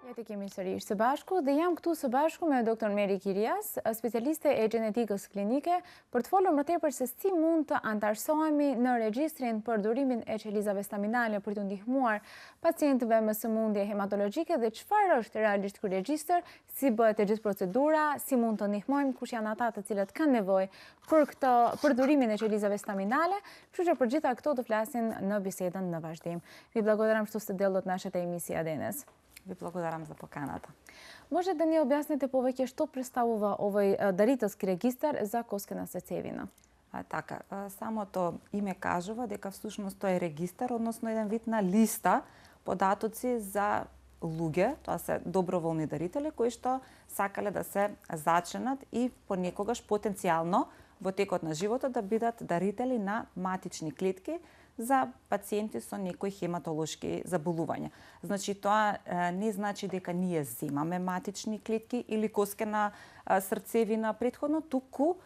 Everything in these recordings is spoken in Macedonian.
Te kemi sërish së bashku dhe jam këtu së bashku me Dr. Meri Kirias, specialiste e gjenetikës klinike, për të folur më tepër se si mund të antarësohemi në regjistrin për durimin e qelizave staminale për të ndihmuar pacientëve me sëmundje hematologjike dhe çfarë është realisht ky regjistër, si bëhet e gjithë procedura, si mund të ndihmojmë, kush janë ata të cilët kanë nevojë për durimin e qelizave staminale, kështu që për gjitha këto të flasin në bisedën në vazhdim. Vi благодарам što ste del od нашата емисија денес. Ви благодарам за поканата. Може да ни објасните повеќе што представува овој дарителски регистар за коскена срцевина? Така, самото име кажува дека всушност тоа е регистар, односно еден вид на листа податоци за луѓе, тоа се доброволни дарители кои што сакале да се заченат и понекогаш потенцијално во текот на животот да бидат дарители на матични клетки за пациенти со некои хематолошки заболувања. Значи, тоа не значи дека ние земаме матични клетки или коскена срцевина претходно, туку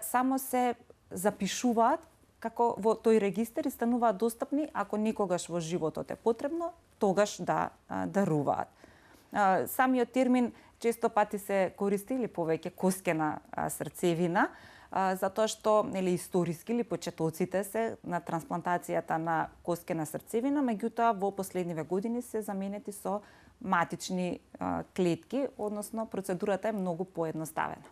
само се запишуваат како во тој регистар и стануваат достапни ако некогаш во животот е потребно, тогаш да даруваат. Самиот термин често пати се користи или повеќе коскена срцевина, затоа што историски или почетоците се на трансплантацијата на коскена срцевина, меѓутоа во последниве години се заменети со матични клетки, односно процедурата е многу поедноставена.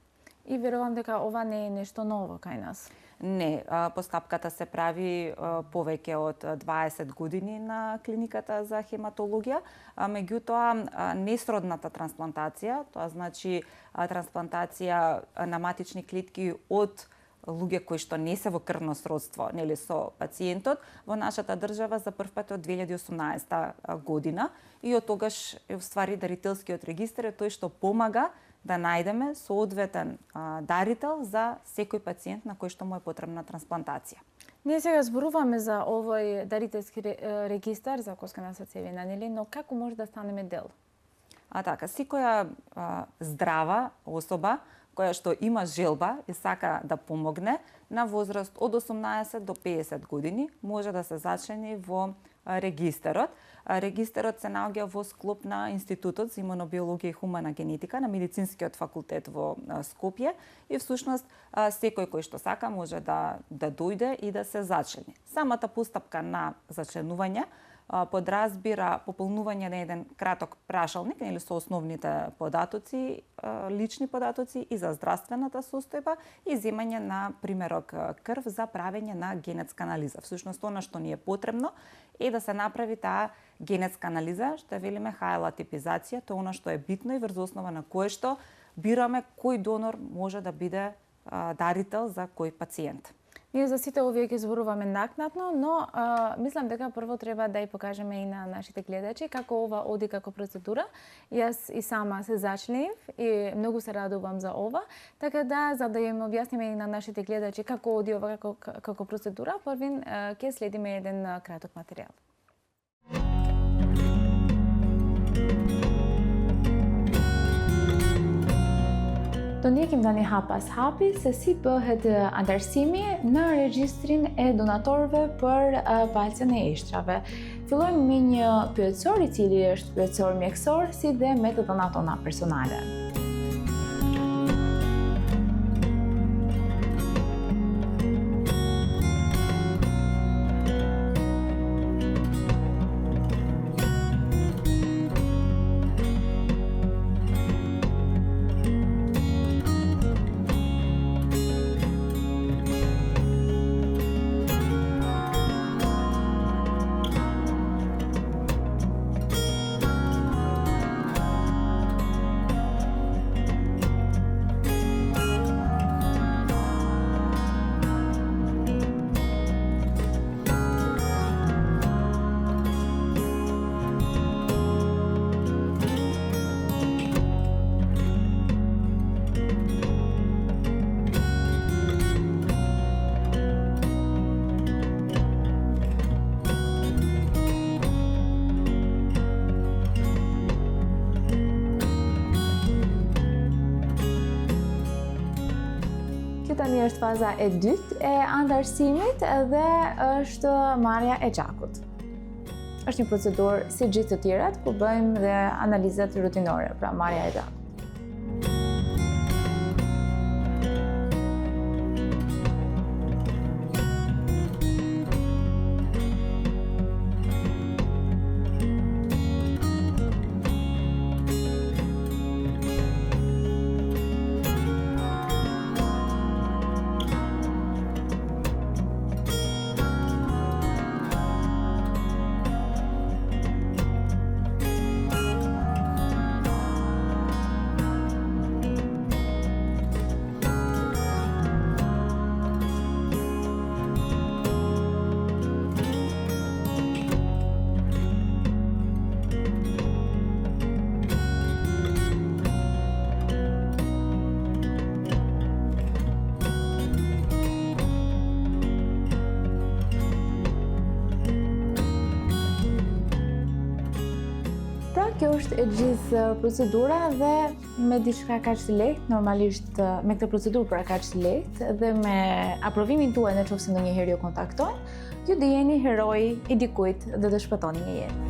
И верувам дека ова не е нешто ново кај нас. Не, постапката се прави повеќе од 20 години на клиниката за хематологија, меѓутоа несродната трансплантација, тоа значи трансплантација на матични клетки од луѓе кои што не се во крвно сродство, нели, со пациентот, во нашата држава за прв пат од 2018 година и од тогаш е уствари дарителскиот регистар е тој што помага да најдеме соодветен дарител за секој пациент на кој што му е потребна трансплантација. Ние сега зборуваме за овој дарителски регистар за коскена срцевина, нели, но како може да станеме дел? Така, секоја здрава особа која што има желба и сака да помогне на возраст од 18 до 50 години може да се зачлени во регистарот. Регистарот се наоѓа во склоп на Институтот за имунобиологија и хумана генетика на Медицинскиот факултет во Скопје и всушност секој кој што сака може да дојде и да се зачлени. Самата постапка на зачленување подразбира пополнување на еден краток прашалник или со основните податоци, лични податоци и за здравствената состојба и земање на примерок крв за правење на генетска анализа. Всушност, она што ни е потребно е да се направи таа генетска анализа, што велиме ХЛА типизација, тоа она што е битно и врз основа на кое што бираме кој донор може да биде дарител за кој пациент. Ние за сите овие ќе зборуваме накнатно, но мислам дека прво треба да ја покажеме и на нашите гледачи како ова оди како процедура. Јас и сама се зачленив и многу се радувам за ова, така да за да им објасниме и на нашите гледачи како оди ова како процедура, првин ќе следиме еден краток материјал. Do ndjekim tani hap pas hapi se si bëhet antarësimi në regjistrin e donatorëve për palcën e ishtrave. Fillojmë me një pyetësor i cili është pyetësor mjekësor si dhe me të dhënat tona personale. Tani është faza e dytë e antarësimit dhe është marrja e gjakut. është një procedurë si gjithë të tjerat, ku bëjmë dhe analizat rutinore, pra marrja e drakut. Kjo është e gjithë procedura dhe me diçka kaq të lehtë, normalisht me këtë procedurë pra kaq të lehtë dhe me aprovimin tuaj nëse ndonjëherë ju kontaktojnë, ju dijeni heroi i dikujt dhe të shpëtoni një jetë.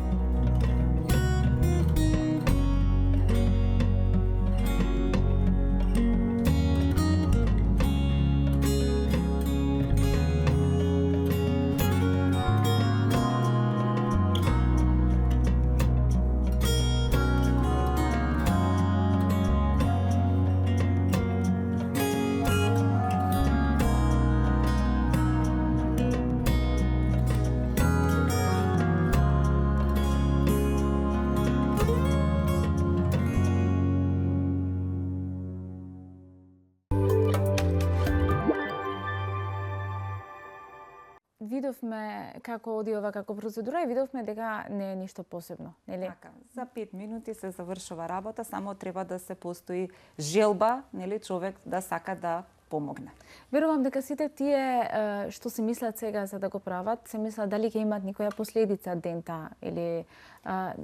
Видовме како оди ова како процедура и видовме дека не е ништо посебно, нели? Така, за 5 минути се завршува работа, само треба да се постои желба, нели, човек да сака да помогне. Верувам дека сите тие што се мислат сега за да го прават, се мислат дали ќе имат никоја последица дента или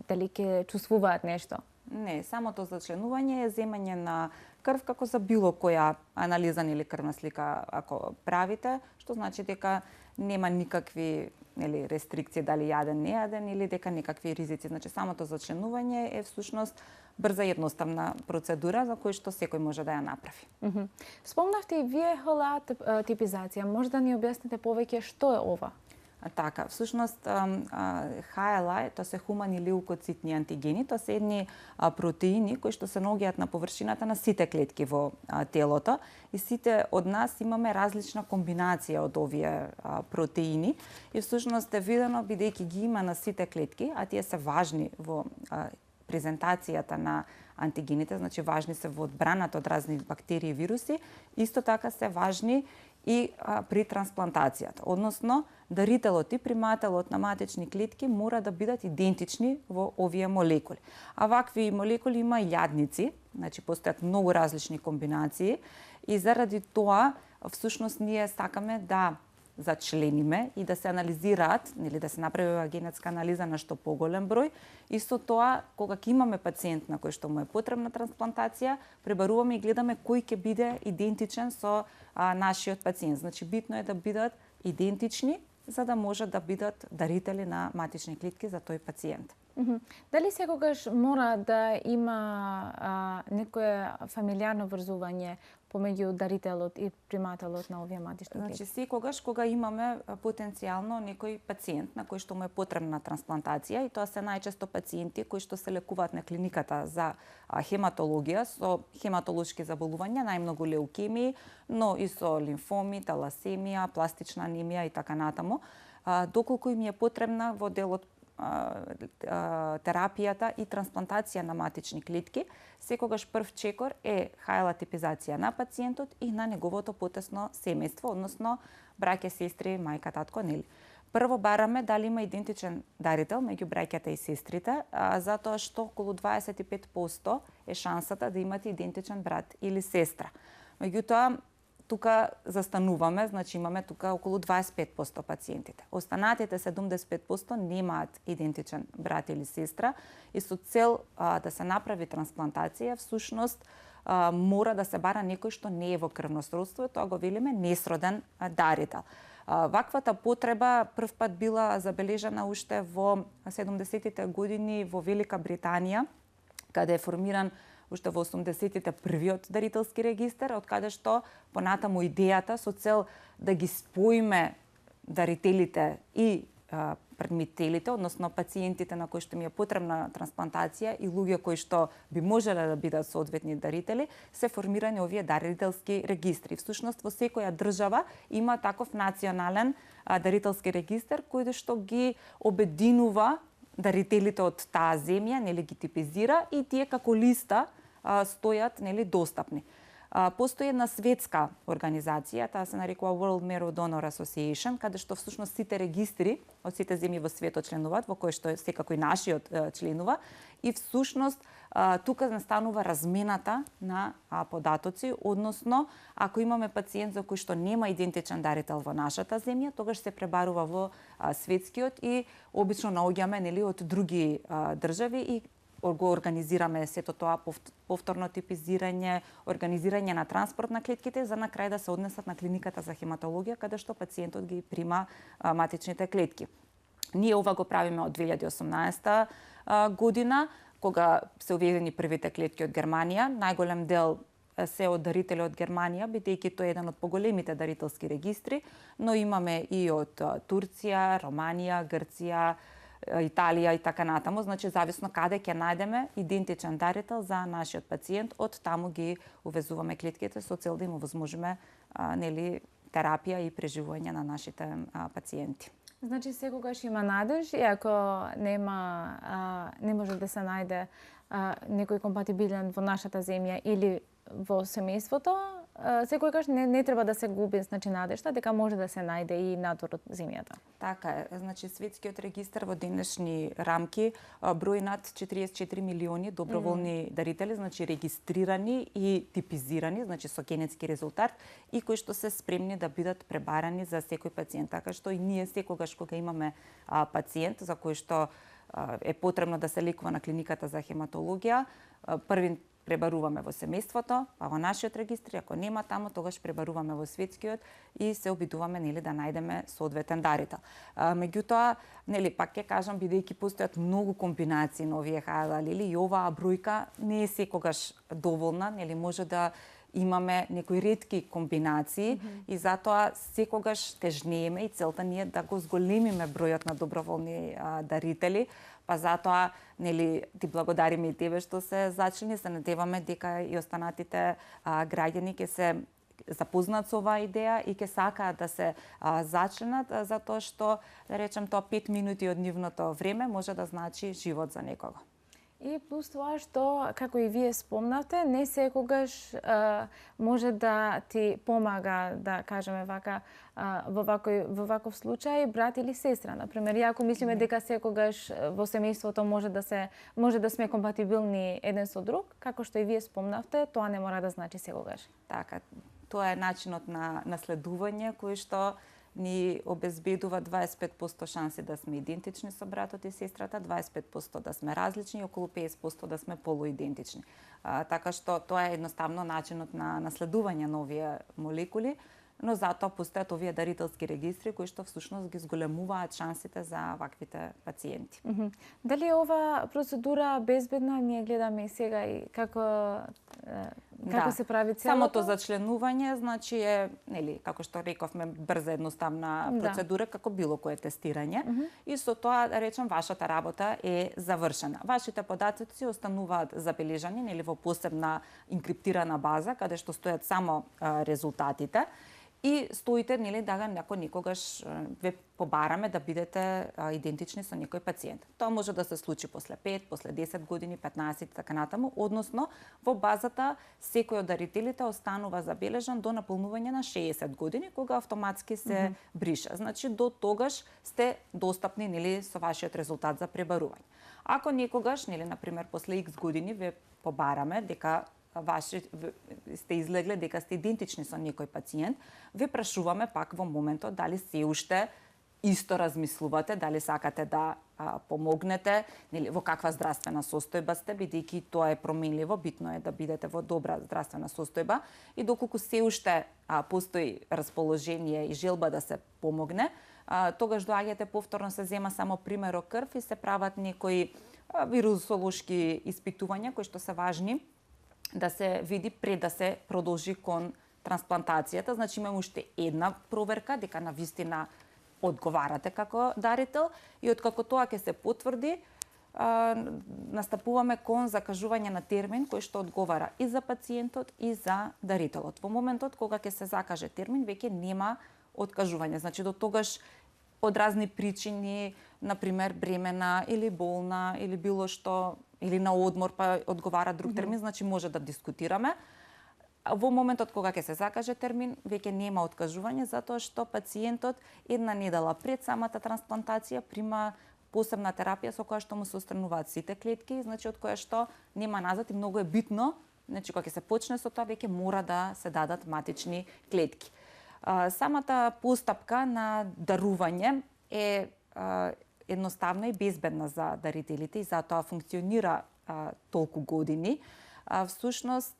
дали ќе чувствуваат нешто. Не, самото зачленување е земање на крв како за било која анализа или крвна слика ако правите, што значи дека нема никакви рестрикции дали јаден, не јаден или дека некакви ризици. Значи самото зачленување е всушност брза и едноставна процедура за која што секој може да ја направи. Спомнавте и вие холеотипизација. Може да ни објасните повеќе што е ова? Така, всушност HLA, тоа се хумани леукоцитни антигени, тоа се едни протеини кои што се наоѓаат на површината на сите клетки во телото и сите од нас имаме различна комбинација од овие протеини и всушност е видено бидејќи ги има на сите клетки, а тие се важни во презентацијата на антигените, значи важни се во одбраната од разни бактерии и вируси, исто така се важни и при трансплантацијата, односно дарителот и примателот на матични клетки мора да бидат идентични во овие молекули. А вакви молекули има илјадници, значи постојат многу различни комбинации и заради тоа всушност ние сакаме да зачлениме и да се анализираат, или да се направи генетска анализа на што поголем број. Исто тоа, кога ќе имаме пациент на кој што му е потребна трансплантација, пребаруваме и гледаме кој ќе биде идентичен со нашиот пациент. Значи битно е да бидат идентични за да може да бидат дарители на матични клетки за тој пациент. Дали секогаш мора да има некое фамилиарно врзување помеѓу дарителот и примателот на овие матични клетки? Значи секогаш кога имаме потенцијално некој пациент на кој што му е потребна трансплантација и тоа се најчесто пациенти кои што се лекуваат на клиниката за хематологија со хематолошки заболувања, најмногу леукемии, но и со лимфоми, таласемија, пластична анемија и така натаму, доколку им е потребна во делот терапијата и трансплантација на матични клетки, секогаш прв чекор е HLA типизација на пациентот и на неговото потесно семејство, односно браќа, сестри, мајка, татко, нели. Прво бараме дали има идентичен дарител меѓу браќата и сестрите, затоа што околу 25% е шансата да имате идентичен брат или сестра. Меѓутоа, тука застануваме, значи имаме тука околу 25% пациентите. Останатите 75% немаат идентичен брат или сестра и со цел да се направи трансплантација, всушност мора да се бара некој што не е во крвно сродство, тоа го велиме несроден дарител. Ваквата потреба прв пат била забележана уште во 70-тите години во Велика Британија, каде е формиран уште во 80-тите првиот дарителски регистар, од каде што понатаму идејата со цел да ги споиме дарителите и примителите, односно пациентите на кои што ми е потребна трансплантација и луѓе кои што би можеле да бидат соодветни дарители, се формирани овие дарителски регистри. Всушност во секоја држава има таков национален дарителски регистар кој што ги обединува дарителите од таа земја, нели ги типизира и тие како листа стојат, нели, достапни. Постои една светска организација, таа се нарекува World Marrow Donor Association, каде што всушност сите регистри од сите земји во светот членуваат, во кои што секако и нашиот членува, и всушност тука настанува размената на податоци, односно ако имаме пациент за кој што нема идентичен дарител во нашата земја, тогаш се пребарува во светскиот и обично наоѓаме, нели, од други држави и го организираме сето тоа повторно типизирање, организирање на транспорт на клетките за на крај да се однесат на клиниката за хематологија каде што пациентот ги прима матичните клетки. Ние ова го правиме од 2018 година, кога се уведени првите клетки од Германија. Најголем дел се од дарители од Германија, бидејќи тоа е еден од поголемите дарителски регистри, но имаме и од Турција, Романија, Грција, Италија и така натаму, значи зависно каде ќе најдеме идентичен дарител за нашиот пациент, од таму ги увезуваме клетките со цел да им овозможиме нели терапија и преживување на нашите пациенти. Значи секогаш има надеж и ако не може да се најде некој компатибилен во нашата земја или во семејството, секогаш не треба да се губи, значи, надежта дека може да се најде и надвор од земјата. Така е, значи светскиот регистар во денешни рамки брои над 44 милиони доброволни дарители, значи регистрирани и типизирани, значи со генетски резултат и кои што се спремни да бидат пребарани за секој пациент. Така што и ние секогаш кога имаме пациент за кој што е потребно да се лекува на клиниката за хематологија, први пребаруваме во семејството, па во нашиот регистр, ако нема таму, тогаш пребаруваме во светскиот и се обидуваме, нели, да најдеме соодветен дарител. Меѓутоа, нели, пак ќе кажам, бидејќи постојат многу комбинации на овие ХЛ, и оваа бројка не е секогаш доволна, нели, може да имаме некои ретки комбинации и затоа секогаш тежнееме и целта ни е да го зголемиме бројот на доброволни дарители, па затоа, нели, ти благодариме и тебе што се зачлени, се надеваме дека и останатите граѓани ќе се запознат со оваа идеја и ќе сакаат да се зачленат, затоа што, да речем, тоа 5 минути од нивното време може да значи живот за некого. И плюс тоа што, како и вие спомнавте, не секогаш може да ти помага, да кажеме вака, во ваков случај брат или сестра. Например, ако мислиме дека секогаш во семејството може да сме компатибилни еден со друг, како што и вие спомнавте, тоа не мора да значи секогаш. Така, тоа е начинот на наследување кој што ни обезбедува 25% шанси да сме идентични со братот и сестрата, 25% да сме различни и околу 50% да сме полуидентични. Така што тоа е едноставно начинот на наследување на овие молекули, но затоа постојат овие дарителски регистри кои што всушност ги зголемуваат шансите за ваквите пациенти. Дали е ова процедура безбедна? Ние гледаме и сега и како се прави целото? Самото зачленување, значи е, нели, како што рековме, брза едноставна процедура, како било кое тестирање. И со тоа, да речем, вашата работа е завршена. Вашите податоци остануваат забележани, нели, во посебна инкриптирана база, каде што стојат само резултатите. И стоите, нели, да ако некогаш ве побараме да бидете идентични со некој пациент. Тоа може да се случи после 5, после 10 години, 15 и така натаму, односно во базата секој од дарителите останува забележан до наполнување на 60 години, кога автоматски се бриша. Значи до тогаш сте достапни, нели, со вашиот резултат за пребарување. Ако некогаш, нели, например, после X години ве побараме дека сте излегле дека сте идентични со некој пациент, ве прашуваме пак во моментот дали се уште исто размислувате дали сакате да помогнете, нели во каква здравствена состојба сте, бидејќи тоа е променливо, битно е да бидете во добра здравствена состојба и доколку се уште постои расположение и желба да се помогне, тогаш доаѓате повторно, се зема само примерок крв и се прават некои вирусолошки испитувања кои што се важни да се види пред да се продолжи кон трансплантацијата. Значи имаме уште една проверка дека навистина одговарате како дарител и откако тоа ќе се потврди, настапуваме кон закажување на термин кој што одговара и за пациентот и за дарителот. Во моментот кога ќе се закаже термин, веќе нема откажување. Значи до тогаш од разни причини, например бремена или болна или било што, или на одмор па одговара друг термин, значи може да дискутираме. Во моментот кога ќе се закаже термин, веќе нема откажување затоа што пациентот една недела пред самата трансплантација прима посебна терапија со која што му се отстрануваат сите клетки, значи од која што нема назад и многу е битно, значи кога ќе се почне со тоа веќе мора да се дадат матични клетки. Самата постапка на дарување е едноставна и безбедна за дарителите и затоа функционира толку години. Всушност,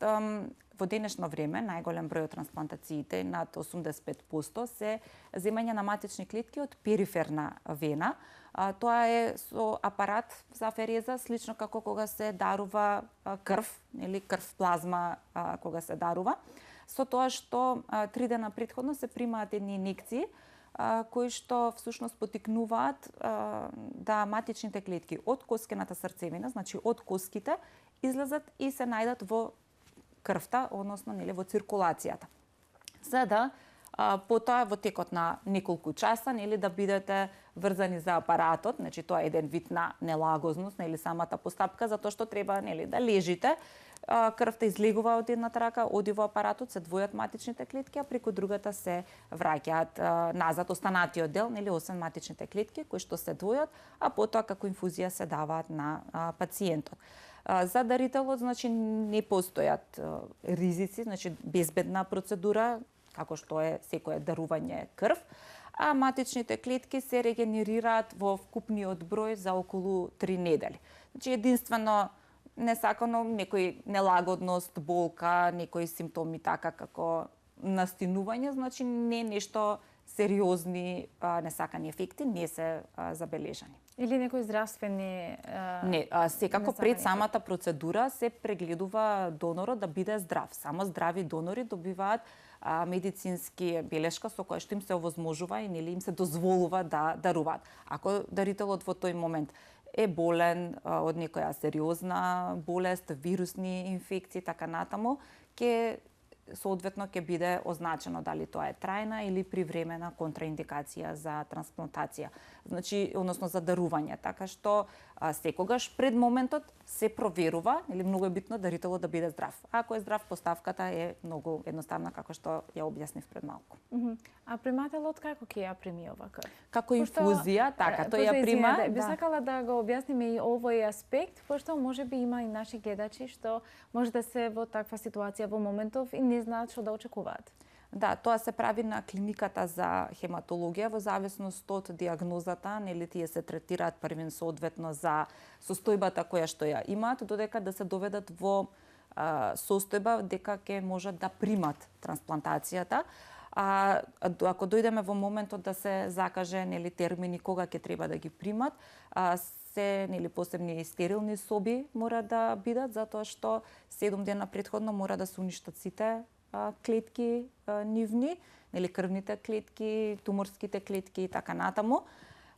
во денешно време, најголем број од трансплантациите, над 85%, се земање на матични клетки од периферна вена. Тоа е со апарат за афереза, слично како кога се дарува крв, или крв плазма кога се дарува. Со тоа што 3 дена претходно се примаат едни инекции кои што всушност потикнуваат да матичните клетки од коскената срцевина, значи од коските, излезат и се најдат во крвта, односно нели во циркулацијата. За да потоа во текот на неколку часа нели да бидете врзани за апаратот, значи тоа е еден вид на нелагозност, нели самата постапка, затоа што треба нели да лежите, крвта излегува од едната рака, оди во апаратот, се двојат матичните клетки, а преку другата се враќаат назад останатиот дел, нели освен матичните клетки кои што се двојат, а потоа како инфузија се даваат на пациентот. За дарителот, значи, не постојат ризици, значи безбедна процедура, како што е секое дарување крв, а матичните клетки се регенерираат во вкупниот број за околу 3 недели. Значи, единствено несакано некој нелагодност, болка, некои симптоми така како настинување, значи не нешто сериозни несакани ефекти не се забележани. Или некои здравствени Не, секако пред самата процедура се прегледува донорот да биде здрав. Само здрави донори добиваат медицински белешка со која што им се овозможува и нели им се дозволува да даруваат. Ако дарителот во тој момент е болен од некоја сериозна болест, вирусни инфекции, така натаму, соодветно ќе биде означено дали тоа е трајна или привремена контраиндикација за трансплантација, значи односно за дарување, така што секогаш пред моментот се проверува, или многу е битно дарителот да биде здрав. Ако е здрав, поставката е многу едноставна како што ја објаснив пред малку. А примателот како ќе ја прими ова крв? Како инфузија, така тој ја прима. Би сакала да го објасниме и овој аспект, пошто можеби има и наши гледачи што може да се во таква ситуација во моментов и не знаат што да очекуваат. Да, тоа се прави на клиниката за хематологија во зависност од дијагнозата, нели тие се третираат првен соодветно за состојбата која што ја имаат, додека да се доведат во состојба дека ќе можат да примат трансплантацијата. Ако дојдеме во моментот да се закаже нели термини кога ќе треба да ги примат, се нели посебни стерилни соби мора да бидат затоа што 7 дена претходно мора да се уништат сите клетки нивни, нели крвните клетки, туморските клетки и така натаму,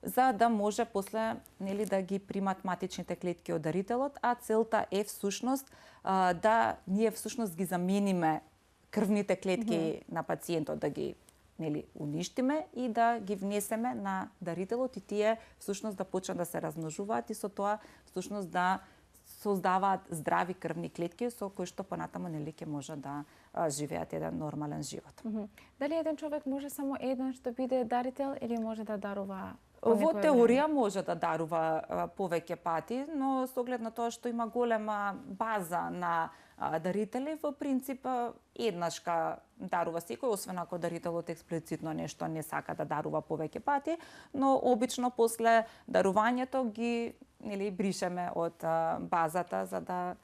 за да може после нели да ги примат матичните клетки од дарителот, а целта е всушност да ние всушност ги замениме крвните клетки на пациентот, да ги нели уништиме и да ги внесеме на дарителот и тие всушност да почнат да се размножуваат и со тоа всушност да создаваат здрави крвни клетки со кои што понатаму нели ќе може да живеат еден нормален живот. Дали еден човек може само еднаш да биде дарител или може да дарува Во теорија може да дарува повеќе пати, но со оглед на тоа што има голема база на дарители, во принцип еднашка дарува секој, освен ако дарителот експлицитно нешто не сака да дарува повеќе пати, но обично после дарувањето ги бришеме од базата за да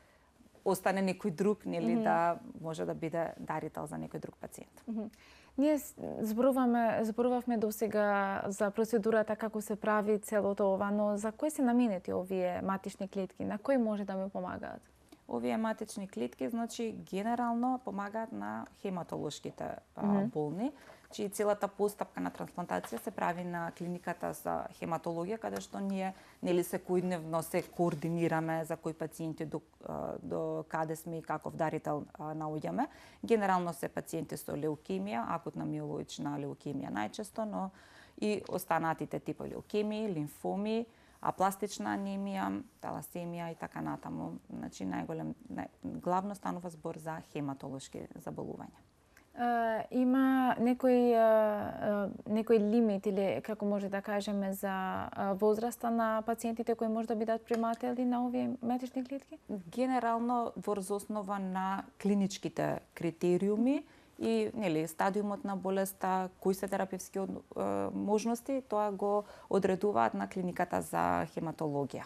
остане некој друг, да може да биде дарител за некој друг пациент. Ние зборувавме досега за процедурата како се прави целото ова, но за кои се наменети овие матични клетки? На кои може да ме помагаат? Овие матични клетки, значи, генерално помагаат на хематолошките болни, чии целата постапка на трансплантација се прави на клиниката за хематологија, каде што ние секојдневно се координираме за кои пациенти до каде сме и каков дарител наоѓаме. Генерално се пациенти со леукемија, акутна миелоична леукемија најчесто, но и останатите типови леукемии, лимфоми, апластична анемија, таласемија и така натаму. Значи, главно станува збор за хематолошки заболувања. Има некој лимит или како може да кажеме за возраста на пациентите кои може да бидат приматели на овие матични клетки? Генерално врз основа на клиничките критериуми и стадиумот на болеста, кои се терапевски можности, тоа го одредуваат на клиниката за хематологија.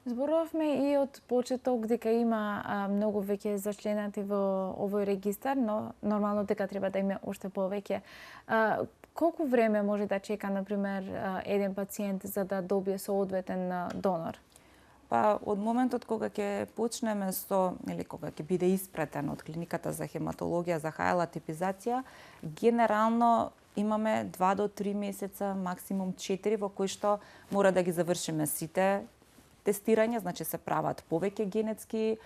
Зборувавме и од почеток дека има многу веќе зачленати во овој регистар, но нормално дека треба да има уште повеќе. Колку време може да чека, например, еден пациент за да добие соодветен донор? Па, од моментот кога ќе почнеме кога ќе биде испратен од клиниката за хематологија за ХЛА типизација, генерално имаме 2 до 3 месеца, максимум 4, во кои што мора да ги завршиме сите тестирања, значи се прават повеќе генетски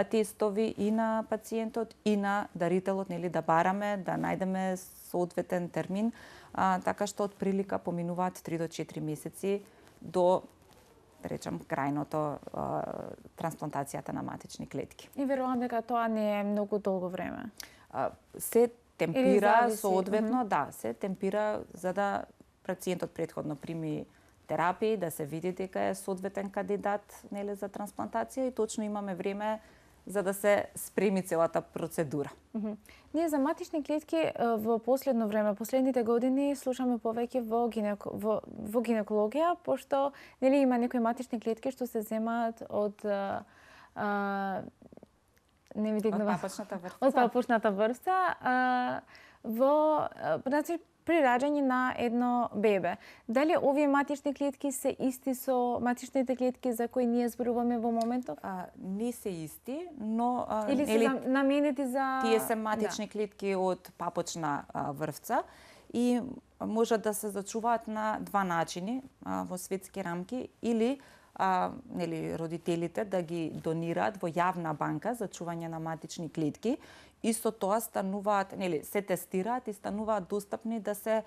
тестови и на пациентот и на дарителот, да бараме, да најдеме соодветен термин, така што од прилика поминуваат 3 до 4 месеци до, да речем, крајното трансплантацијата на матични клетки. И верувам дека тоа не е многу долго време. Се темпира соодветно, се темпира за да пациентот претходно прими терапија, да се види дека е соодветен кандидат за трансплантација и точно имаме време за да се спреми целата процедура. Ние за матични клетки во последно време, последните години, слушаме повеќе во гинекологија, пошто има некои матични клетки што се земаат од папучната врста при раѓање на едно бебе. Дали овие матични клетки се исти со матичните клетки за кои ние зборуваме во моментов? Не се исти, но или се наменети за тие се матични клетки од папучна врвца и можат да се зачуваат на два начини во светски рамки или родителите да ги донираат во јавна банка за чување на матични клетки. Исто тоа стануваат, се тестираат и стануваат достапни да се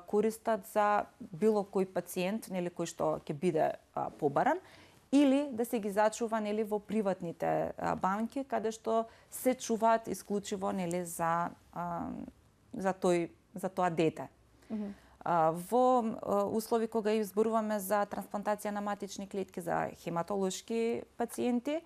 користат за било кој пациент, кој што ќе биде побаран, или да се ги зачува во приватните банки, каде што се чуваат исклучиво за тоа дете. Во услови кога изборуваме за трансплантација на матични клетки за хематолошки пациенти,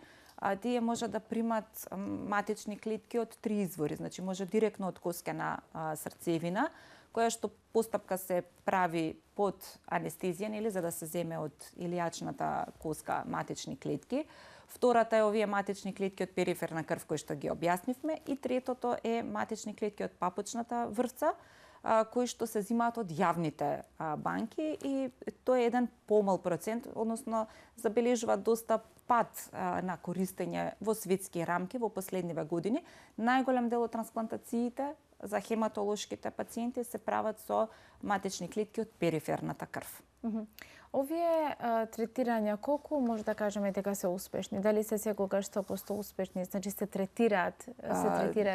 тие може да примат матични клетки од 3 извори, значи може директно од коскена срцевина, која што постапка се прави под анестезија, за да се земе од илијачната коска матични клетки. Втората е овие матични клетки од периферна крв кои што ги објаснивме и третото е матични клетки од папучната врвца, кои што се земаат од јавните банки и тоа е еден помал процент, односно забележува доста пад на користење во светски рамки во последниве години. Најголем дел од трансплантациите за хематолошките пациенти се прават со матични клетки од периферната крв. Овие третирања колку може да кажеме дека се успешни? Дали се секогаш 100% успешни? Значи се третираат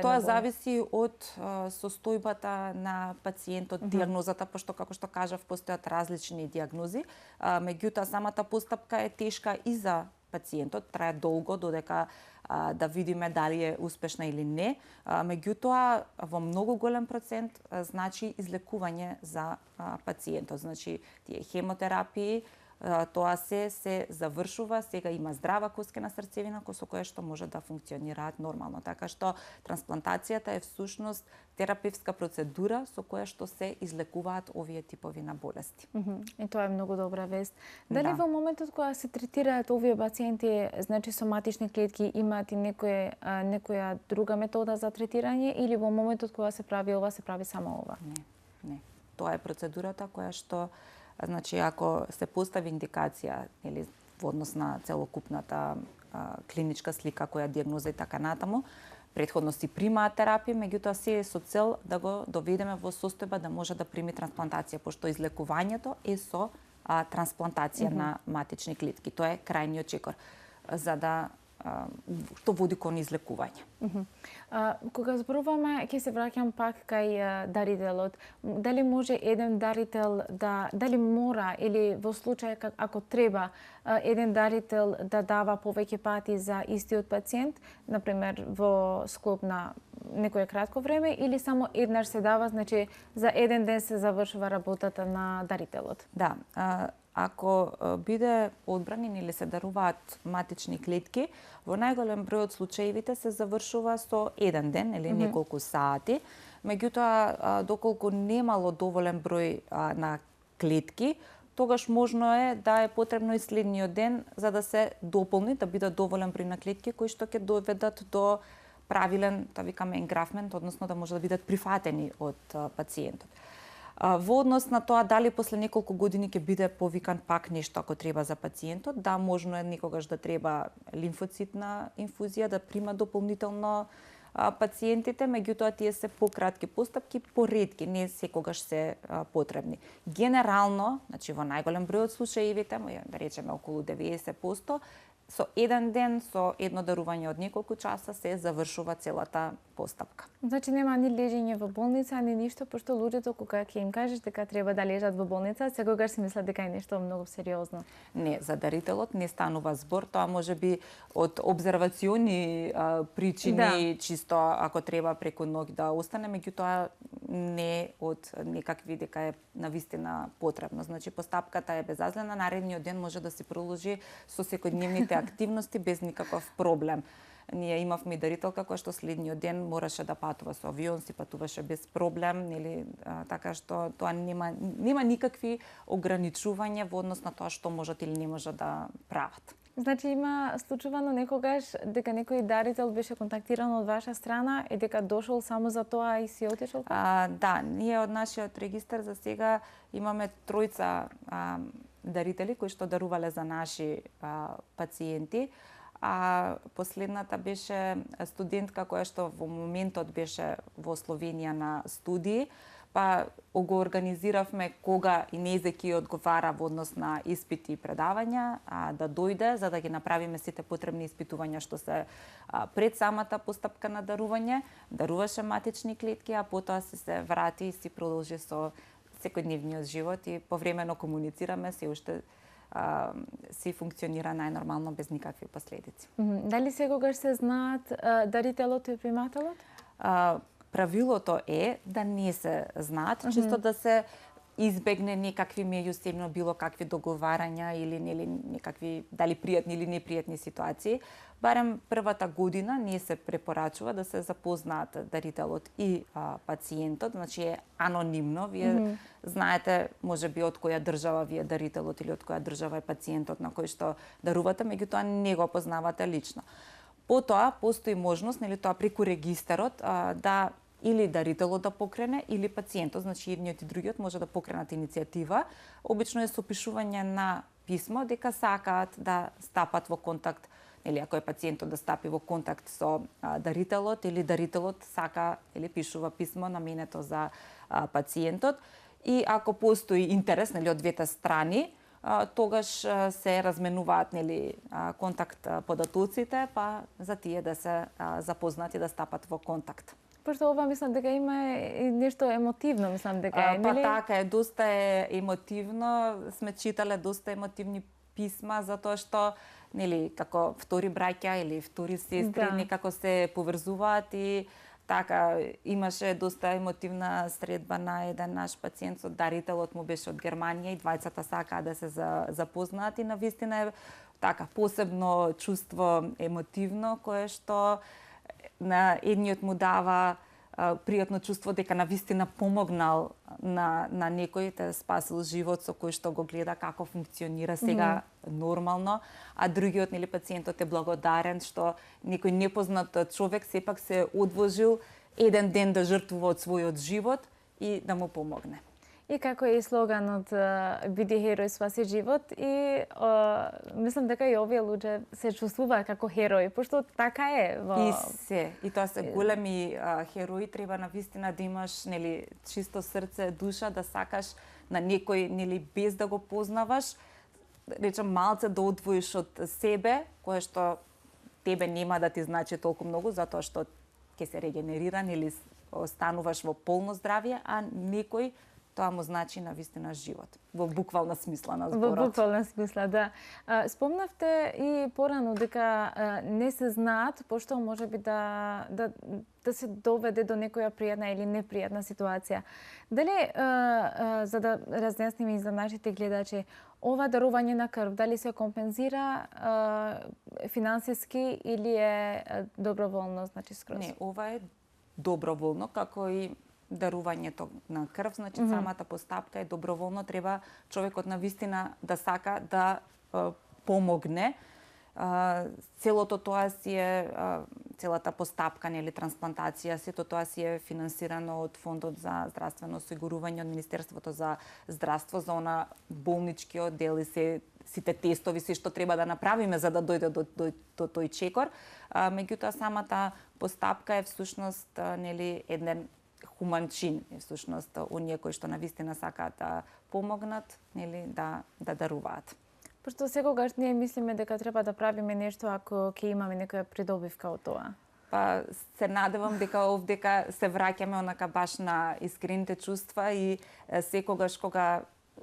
Тоа зависи од состојбата на пациентот, дијагнозата, пошто како што кажав постојат различни дијагнози. Меѓутоа самата постапка е тешка и за пациентот, трае долго додека да видиме дали е успешна или не. Меѓутоа, во многу голем процент значи излекување за пациентот. Значи, тие хемотерапии, тоа се завршува, сега има здрава коскена срцевина со која што може да функционираат нормално. Така што трансплантацијата е всушност терапевтска процедура со која што се излекуваат овие типови на болести. И тоа е многу добра вест. Дали во моментот кога се третираат овие пациенти, значи соматични клетки, имаат и некоја друга метода за третирање или во моментот кога се прави ова, се прави само ова? Не. Тоа е процедурата која што, значи, ако се постави индикација или во однос на целокупната клиничка слика, која диагноза и така натаму, претходно си примаат терапија, меѓутоа се е со цел да го доведеме во состојба да може да прими трансплантација, пошто излекувањето е со трансплантација на матични клетки. Тоа е крајниот чекор, за да што води кон излекување. Кога зборуваме, ќе се враќам пак кај дарителот. Дали може еден дарител дали мора или во случај ако треба еден дарител да дава повеќе пати за истиот пациент, например во склоп на некое кратко време, или само еднаш се дава, значи за еден ден се завршува работата на дарителот? Да, ако биде одбранен или се даруваат матични клетки, во најголем број од случаевите се завршува со еден ден или неколку сати. Меѓутоа, доколку немало доволен број на клетки, тогаш можно е да е потребно и следниот ден за да се дополни, да бидат доволен број на клетки кои што ќе доведат до правилен, да викаме, енграфмент, односно да може да бидат прифатени од пациентот. Во однос на тоа дали после неколку години ќе биде повикан пак нешто ако треба за пациентот, да, можно е некогаш да треба лимфоцитна инфузија, да прима дополнително пациентите, меѓутоа тие се пократки постапки, поретки, не секогаш се потребни. Генерално, значи во најголем број од случаевите, да речеме околу 90%, со еден ден, со едно дарување од неколку часа се завршува целата постапка. Значи нема ни лежење во болница, ни ништо, пошто луѓето кога ќе им кажеш дека треба да лежат во болница, секогаш си мислат дека е нешто многу сериозно. Не, за дарителот не станува збор, тоа може би од обзервациони причини, чисто ако треба преку ноќ да остане, меѓутоа не од некакви дека е навистина потребно. Значи постапката е безазлена, наредниот ден може да се продолжи со секојдневните активности без никаков проблем. Ние имавме дарителка која што следниот ден мораше да патува со авион, си патуваше без проблем, нели, така што тоа нема никакви ограничувања во однос на тоа што можат или не можат да прават. Значи има случувано некогаш дека некој дарител беше контактиран од ваша страна и дека дошол само за тоа и си отишол? Да, ние од нашиот регистар за сега имаме тројца дарители кои што дарувале за наши пациенти. Последната беше студентка која што во моментот беше во Словенија на студии, па го организиравме кога и нејзе ќе одговара во однос на испити и предавања, да дојде за да ги направиме сите потребни испитувања што се пред самата постапка на дарување, даруваше матични клетки, а потоа се врати и си продолжи со секојдневниот живот и повремено комуницираме, се уште си функционира најнормално без никакви последици. Дали секогаш се знаат дарителот и примателот? Правилото е да не се знаат, чисто да се избегне некакви меѓусебно било какви договарања или некакви дали пријатни или непријатни ситуации. Барем првата година не се препорачува да се запознаат дарителот и пациентот, значи е анонимно. Вие знаете можеби од која држава ви е дарителот или од која држава е пациентот на кој што дарувате, меѓутоа не го познавате лично. Потоа постои можност, нели, тоа преку регистарот да или дарителот да покрене, или пациентот, значи едниот и другиот може да покренат иницијатива. Обично е сопишување на писмо дека сакаат да стапат во контакт, или ако е пациентот да стапи во контакт со дарителот, или дарителот сака или пишува писмо наменето за пациентот. И ако постои интерес, нели, од двете страни, тогаш се разменуваат, нели, контакт податоците, па за тие да се запознат и да стапат во контакт. Пошто ова мислам дека има нешто емотивно, мислам дека е, нели? Па така е, доста е емотивно, сме читале доста емотивни писма, затоа што нели како втори браќа или втори сестри, некако се поврзуваат и така имаше доста емотивна средба на еден наш пациент со дарителот му беше од Германија и двајцата сакаа да се запознаат и навистина е така посебно чувство емотивно кое што на едниот му дава пријатно чувство дека навистина помогнал на некој, те спасил живот со кој што го гледа како функционира сега нормално, а другиот нели пациентот е благодарен што некој непознат човек сепак се одвожил еден ден да жртвува од својот живот и да му помогне. И како е слоганот биди херој спаси живот и мислам дека и овие луѓе се чувствуваат како херои, пошто така е И тоа се големи херои, треба навистина да имаш нели чисто срце, душа, да сакаш на некој нели без да го познаваш, речем малце да одвоиш од себе, кое што тебе нема да ти значи толку многу затоа што ќе се регенерира или остануваш во полно здравје, а некој тоа му значи навистина живот, во буквална смисла на зборот. Во буквална смисла, да. Спомнавте и порано дека не се знаат, пошто можеби да се доведе до некоја пријатна или непријатна ситуација. Дали, за да разнесниме и за нашите гледачи, ова дарување на крв, дали се компензира финансиски или е доброволно, значи скроз? Не, ова е доброволно, како и дарувањето на крв, значи самата постапка е доброволно, треба човекот навистина да сака да помогне. Целото тоа си е целата постапка нели трансплантација, сето тоа си е финансирано од Фондот за здравствено осигурување од Министерството за здравство за она болничкиот дел и сите тестови се што треба да направиме за да дојде до тој чекор. Меѓутоа самата постапка е всушност нели еден хуман чин, всушност оние кои што навистина сакаат да помогнат, нели да даруваат. Пошто секогаш ние мислиме дека треба да правиме нешто ако ќе имаме некоја придобивка од тоа. Па се надевам дека овдека се враќаме онака баш на искрените чувства и секогаш кога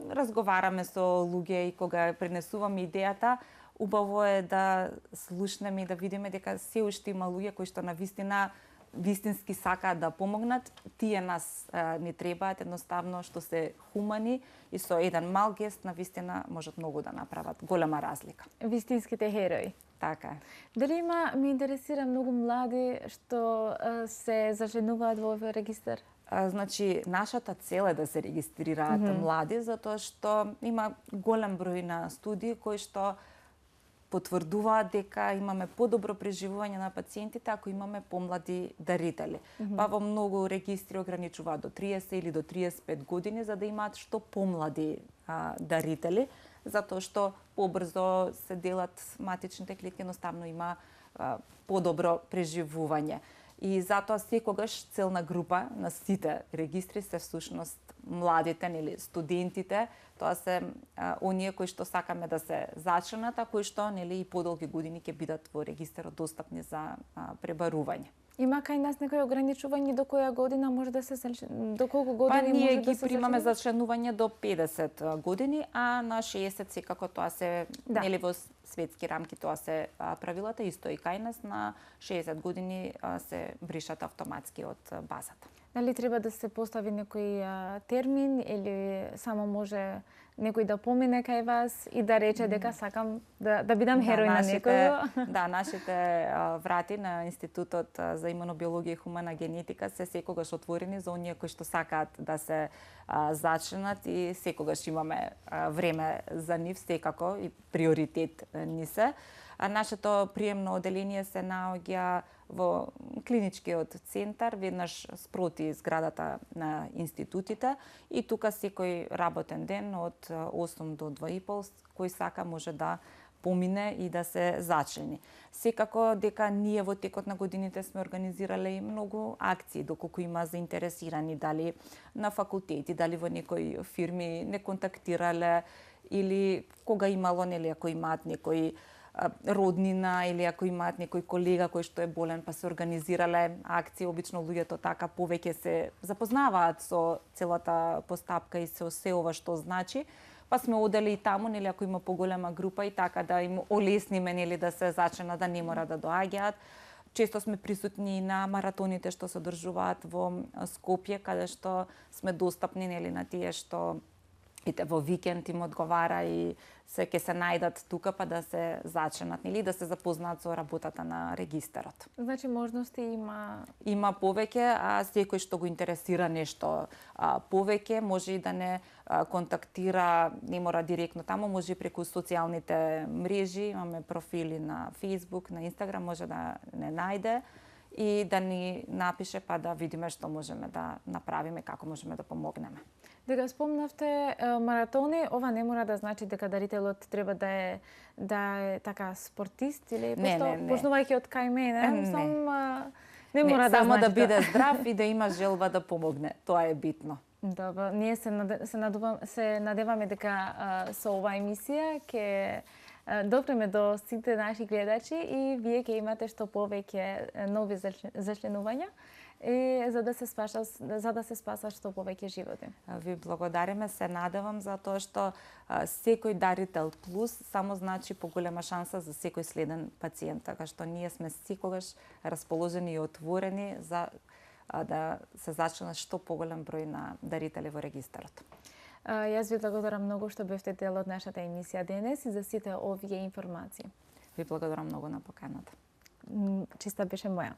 разговараме со луѓе и кога пренесуваме идејата, убаво е да слушнеме и да видиме дека се уште има луѓе кои што навистина вистински сакаат да помогнат, тие нас не требаат, едноставно што се хумани и со еден мал гест навистина можат многу да направат, голема разлика. Вистинските херои. Така е. Дали ме интересира многу млади што се заженуваат во овој регистар? Значи, нашата цел е да се регистрираат млади, затоа што има голем број на студии кои што потврдуваат дека имаме подобро преживување на пациентите ако имаме помлади дарители. Па во многу регистри ограничуваат до 30 или до 35 години за да имаат што помлади дарители, затоа што побрзо се делат матичните клетки, едноставно има подобро преживување. И затоа секогаш целна група на сите регистри се всушност младите, нели студентите, тоа се оние кои што сакаме да се зачленат, а кои што нели и подолги години ќе бидат во регистарот достапни за пребарување. Има кај нас некои ограничување до која година може да се до колку години може да се ние ги примаме за членување до 50 години, а на 60 секако тоа се нели во светски рамки тоа се правилата, исто и кај нас на 60 години се бришат автоматски од базата. Дали треба да се постави некој термин или само може некој да помине кај вас и да рече дека сакам да бидам херој на некој? Да, нашите врати на Институтот за имунобиологија и хумана генетика се секогаш отворени за оние кои што сакаат да се зачленат и секогаш имаме време за нив, секако и приоритет ни се. Нашето приемно оделение се наоѓа во клиничкиот центар, веднаш спроти зградата на институтите и тука секој работен ден од 8 до 2:30 кој сака може да помине и да се зачлени. Секако дека ние во текот на годините сме организирале и многу акции, доколку има заинтересирани, дали на факултети, дали во некои фирми не контактирале или кога имало, нели, ако имаат некој роднина или ако имаат некој колега кој што е болен, па се организирале акции, обично луѓето така повеќе се запознаваат со целата постапка и со се ова што значи, па сме одели и таму, нели, ако има поголема група и така да им олесниме, нели, да се зачнат, да не мора да доаѓаат. Често сме присутни и на маратоните што се одржуваат во Скопје, каде што сме достапни, нели, на тие што во викенд им одговара и ќе се најдат тука па да се зачнат, нели, да се запознаат со работата на регистарот. Значи можности има? Има повеќе, а секој што го интересира нешто повеќе може и да не контактира, не мора директно таму, може и преку социјалните мрежи, имаме профили на Facebook, на Instagram, може да не најде и да ни напише па да видиме што можеме да направиме, како можеме да помогнеме. Дека спомнавте маратони, ова не мора да значи дека дарителот треба да е така спортист или почнувајќи од кај мене, не мора да само значи да биде здрав и да има желба да помогне. Тоа е битно. Добро, ние се надеваме дека со оваа емисија ќе допреме до сите наши гледачи и вие ќе имате што повеќе нови зачленувања и за да се спасат што повеќе животи. Ви благодариме, се надевам за тоа што секој дарител плюс само значи поголема шанса за секој следен пациент, така што ние сме секогаш расположени и отворени за да се зачленат што поголем број на дарители во регистарот. Јас ви благодарам многу што бевте дел од нашата емисија денес и за сите овие информации. Ви благодарам многу на поканата. Честа беше моја.